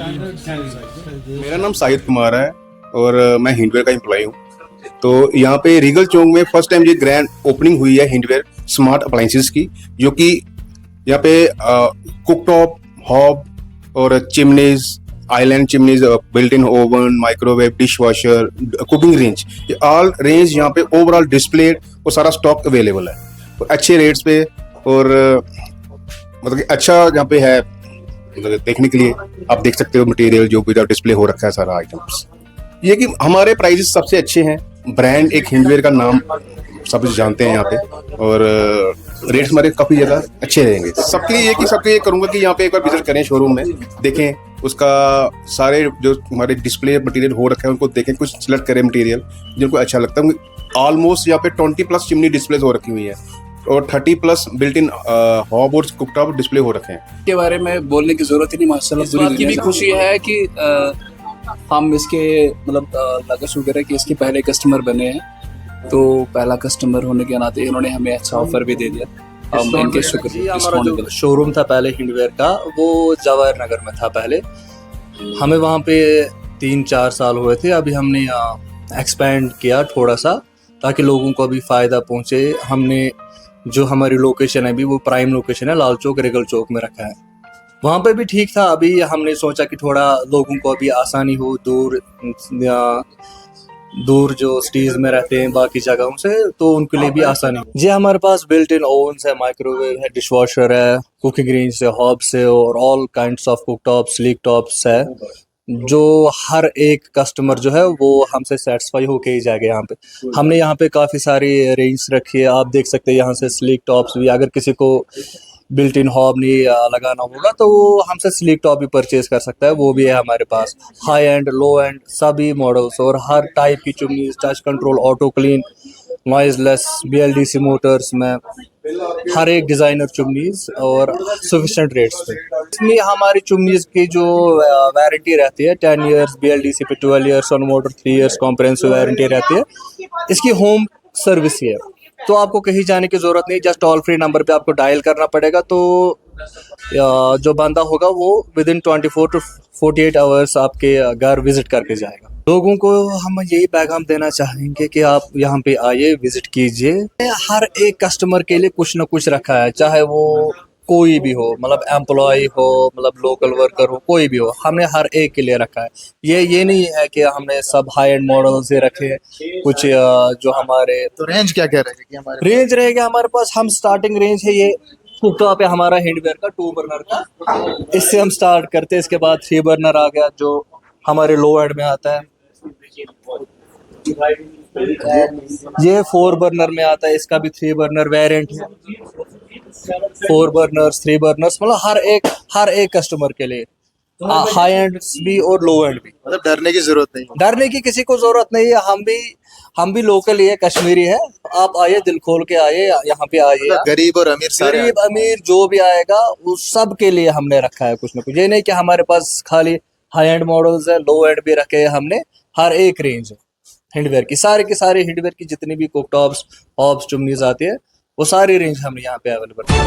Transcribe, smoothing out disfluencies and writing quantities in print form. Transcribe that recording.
मेरा नाम साहिद कुमार है और मैं हिंडवेयर का एम्प्लॉय हूँ। तो यहाँ पे रीगल चौक में फर्स्ट टाइम ये ग्रैंड ओपनिंग हुई है हिंडवेयर स्मार्ट अप्लायंसेस की, जो कि यहाँ पे कुकटॉप, हॉब और chimneys, island chimneys, built in oven, microwave, dish washer, cooking range, ये ऑल रेंज यहाँ पे ओवरऑल डिस्प्लेड और सारा स्टॉक अवेलेबल है और अच्छे रेट्स पे। और मतलब कि अच्छा यहाँ पे है, मतलब देखने के लिए आप देख सकते हो मटेरियल जो भी डिस्प्ले हो रखा है सारा आइटम्स। ये कि हमारे प्राइसेस सबसे अच्छे हैं, ब्रांड एक हिंडवेयर का नाम सब जानते हैं यहाँ पे, और रेट्स हमारे काफ़ी ज़्यादा अच्छे रहेंगे। सबके लिए ये करूँगा कि यहाँ पे एक बार विजिट करें शोरूम में, देखें उसका सारे जो हमारे डिस्प्ले मटेरियल हो रखा है उनको देखें, कुछ सिलेक्ट करें मटेरियल जिनको अच्छा लगता है। ऑलमोस्ट यहाँ पे 20+ चिमनी डिस्प्लेज हो रखी हुई है और 30+ बिल्ट इन हॉब और कुकटॉप डिस्प्ले हो रखे हैं। के बारे में बोलने की जरूरत ही नहीं माशाल्लाह। इस बात की भी खुशी है कि हम इसके मतलब लगस वगैरह के इसके पहले कस्टमर बने हैं, तो पहला कस्टमर होने के नाते इन्होंने हमें अच्छा ऑफर भी दे दिया। हम इनके शुक्रिया। हमारा जो शोरूम था पहले हिंडवेयर का, वो जवाहर नगर में था पहले। हमें वहाँ पे 3-4 साल हुए थे। अभी हमने एक्सपेंड किया थोड़ा सा ताकि लोगों को अभी फ़ायदा पहुँचे। हमने जो हमारी लोकेशन है अभी वो प्राइम लोकेशन है, लाल चौक रीगल चौक में रखा है। वहाँ पे भी ठीक था। अभी हमने सोचा कि थोड़ा लोगों को अभी आसानी हो, दूर जो सिटीज़ में रहते हैं बाकी जगहों से, तो उनके लिए भी आसानी हो। जी हमारे पास बिल्ट इन ओवन्स है, माइक्रोवेव है, डिश वॉशर है, कुकिंग रेंज है, हॉब्स है और all kinds of cook tops, sleek tops है, जो हर एक कस्टमर जो है वो हमसे सेटिस्फाई होके ही जाएगा। यहाँ पे हमने यहाँ पे काफ़ी सारी रेंज रखी है, आप देख सकते हैं यहाँ से स्लीक टॉप्स भी। अगर किसी को बिल्ट इन हॉब नहीं लगाना होगा तो वो हमसे स्लीक टॉप भी परचेज कर सकता है, वो भी है हमारे पास। हाई एंड, लो एंड सभी मॉडल्स और हर टाइप की chimneys, touch control, auto clean, noiseless, BLDC motors में हर एक डिज़ाइनर चुमनीज और सफिशेंट रेट्स पे। इसमें हमारी चुमनीज की जो वारंटी रहती है 10 इयर्स, BLDC पे 12 years, on motor 3 years comprehensive warranty रहती है। इसकी होम सर्विस ही है, तो आपको कहीं जाने की ज़रूरत नहीं। जस्ट टोल फ्री नंबर पे आपको डायल करना पड़ेगा, तो जो बंदा होगा वो विदिन 24 to 48 आवर्स आपके घर विजिट करके जाएगा। लोगों को हम यही पैगाम देना चाहेंगे कि आप यहाँ पे आइए, विजिट कीजिए। हर एक कस्टमर के लिए कुछ ना कुछ रखा है, चाहे वो कोई भी हो, मतलब एम्प्लॉय हो, मतलब लोकल वर्कर हो, कोई भी हो, हमने हर एक के लिए रखा है। ये नहीं है कि हमने सब हाई एंड मॉडल से रखे हैं। कुछ जो हमारे तो रेंज क्या क्या रहेगी हमारे? रेंज रहेगा हमारे पास, हम स्टार्टिंग रेंज है ये कुकटॉप है हमारा हिंडवेयर का 2 बर्नर का, इससे हम स्टार्ट करते हैं। इसके बाद 3 बर्नर आ गया जो हमारे लो एंड में आता है। ये 4 बर्नर में आता है, इसका भी 3 बर्नर वेरिएंट है। 4 बर्नर्स, 3 बर्नर्स, मतलब हर एक कस्टमर के लिए, हाई एंड भी और लो एंड भी। मतलब डरने की जरूरत नहीं, डरने की किसी को जरूरत नहीं है। हम भी लोकल ही है, कश्मीरी है। आप आइए, दिल खोल के आइए, यहाँ पे आइए। मतलब गरीब और अमीर सारे गरीब अमीर जो भी आएगा उस सब के लिए हमने रखा है कुछ ना कुछ। ये नहीं कि हमारे पास खाली हाई एंड मॉडल्स है, लो एंड भी रखे हैं हमने। हर एक रेंज है हिंडवेयर की, सारे हिंडवेयर की जितनी भी कुकटॉप्स, हॉब्स, चुमनीज आती है, वो सारी रेंज हमने यहाँ पे अवेलेबल है।